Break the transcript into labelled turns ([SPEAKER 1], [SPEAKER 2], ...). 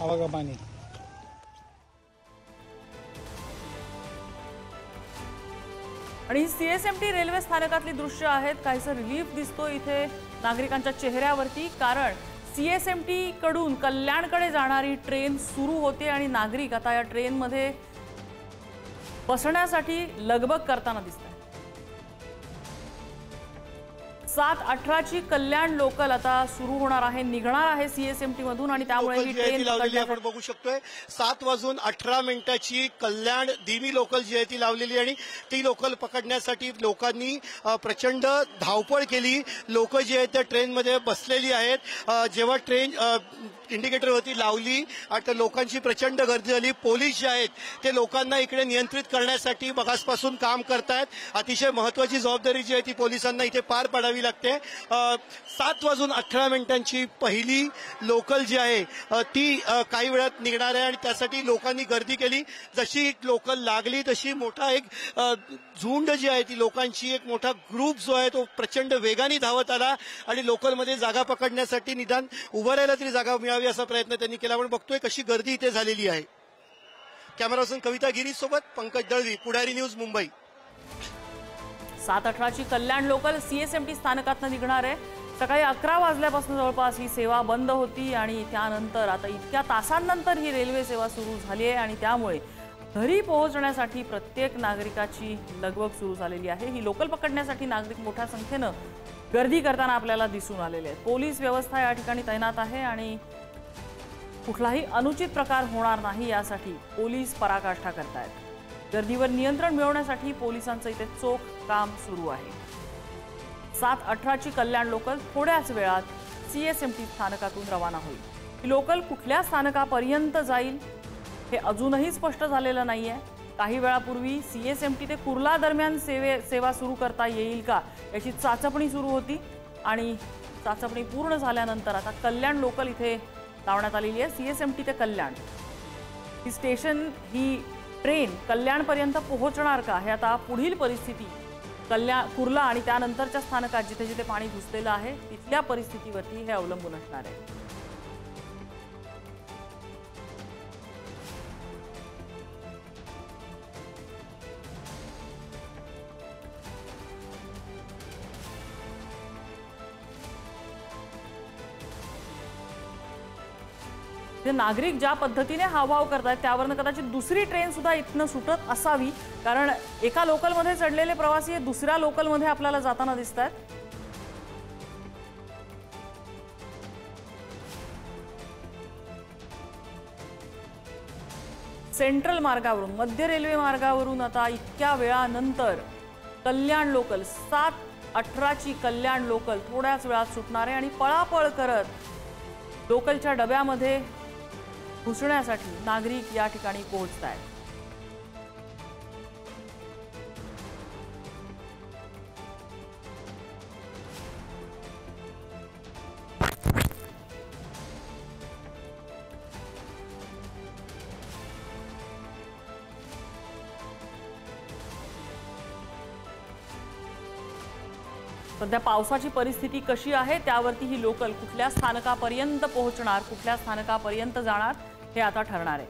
[SPEAKER 1] आवागमनाने।
[SPEAKER 2] आणि CSMT railway स्थानकातली दृश्य आहेत। काहीसं रिलीफ दिसतो इथे नागरिकांच्या चेहऱ्यावरती, कारण सीएसएमटी कडून कल्याणकडे जाणारी ट्रेन सुरू होते आणि नागरिक आता या ट्रेनमध्ये बसण्यासाठी लगबग करताना दिसतात। 7:18 ची कल्याण लोकल आता सुरू होणार आहे, निघणार आहे सीएसएमटी मधून आणि त्यामुळे ही ट्रेन
[SPEAKER 3] लावलेली आपण बघू शकतोय। 7:18 कल्याण धीमी लोकल जी आहे ती लावलेली आणि ती लोकल पकडण्यासाठी लोकांनी प्रचंड धावपळ केली। लोक जी आहेत त्या ट्रेनमध्ये बसलेली आहेत। जेव्हा ट्रेन इंडिकेटरवरती लावली आता लोकांची प्रचंड गर्दी झाली। पोलीस जे आहेत ते लोकांना इकडे नियंत्रित करण्यासाठी मगासपासून काम करतायत। अतिशय महत्त्वाची जबाबदारी जी आहे ती पोलिसांना इथे पार पाडावी लागते। 7:18 पहिली लोकल जी आहे ती काही वेळात निघणार आहे आणि त्यासाठी लोकांनी गर्दी केली। जशी लोकल लागली तशी मोठा एक झुंड जी आहे ती लोकांची, एक मोठा ग्रुप जो आहे तो प्रचंड वेगाने धावत आला आणि लोकलमध्ये जागा पकडण्यासाठी निदान उभं राहायला तरी जागा मिळावी असा प्रयत्न त्यांनी केला। आपण बघतोय कशी गर्दी इथे झालेली आहे। कॅमेरा पर्सन कविता गिरीश सोबत पंकज दळवी, पुढारी न्यूज, मुंबई।
[SPEAKER 2] 7:18 ची कल्याण लोकल सीएसएमटी स्थानकातून निघणार आहे। सकाळी 11 वाजल्यापासून जवळपास ही सेवा बंद होती आणि त्यानंतर आता इतक्या तासांनंतर ही रेल्वे सेवा सुरू झाली आहे आणि त्यामुळे घरी पोहोचण्यासाठी प्रत्येक नागरिकाची लगबग सुरू झालेली आहे। ही लोकल पकडण्यासाठी नागरिक मोठ्या संख्येने गर्दी करताना आपल्याला दिसून आलेले आहेत। पोलीस व्यवस्था या ठिकाणी तैनात आहे आणि कुठलाही अनुचित प्रकार होणार नाही यासाठी पोलीस पराकाष्ठा करतायत। गर्दीवर नियंत्रण मिळवण्यासाठी पोलिसांचं इथे चोख काम सुरू आहे। 7:18 ची कल्याण लोकल थोड्याच वेळात सीएसएमटी स्थानकातून रवाना होईल। ही लोकल कुठल्या स्थानकापर्यंत जाईल हे अजूनही स्पष्ट झालेलं नाहीये। काही वेळापूर्वी सीएसएमटी ते कुर्ला दरम्यान सेवा सुरू करता येईल का याची चाचपणी सुरू होती आणि चाचपणी पूर्ण झाल्यानंतर आता कल्याण लोकल इथे लावण्यात आलेली आहे। सीएसएमटी ते कल्याण ही स्टेशन, ही ट्रेन कल्याणपर्यंत पोहोचणार का हे आता पुढील परिस्थिती कुर्ला आणि त्यानंतरच्या स्थानकात जिथे जिथे पाणी घुसलेलं आहे तिथल्या परिस्थितीवरती हे अवलंबून असणार आहे। नागरिक ज्या पद्धतीने हावभाव करतात त्यावरनं कदाचित दुसरी ट्रेन सुद्धा इथनं सुटत असावी, कारण एका लोकलमध्ये चढलेले प्रवासी हे दुसऱ्या लोकलमध्ये आपल्याला जाताना दिसतात। सेंट्रल मार्गावरून, मध्य रेल्वे मार्गावरून आता इतक्या वेळानंतर कल्याण लोकल 7:18 ची कल्याण लोकल थोड्याच वेळात सुटणार आहे आणि पळापळ करत लोकलच्या डब्यामध्ये घुसण्यासाठी नागरिक या ठिकाणी पोहोचतायत। सध्या पावसाची परिस्थिती कशी आहे त्यावरती ही लोकल कुठल्या स्थानकापर्यंत पोहोचणार, कुठल्या स्थानकापर्यंत जाणार हे आता ठरणार आहे।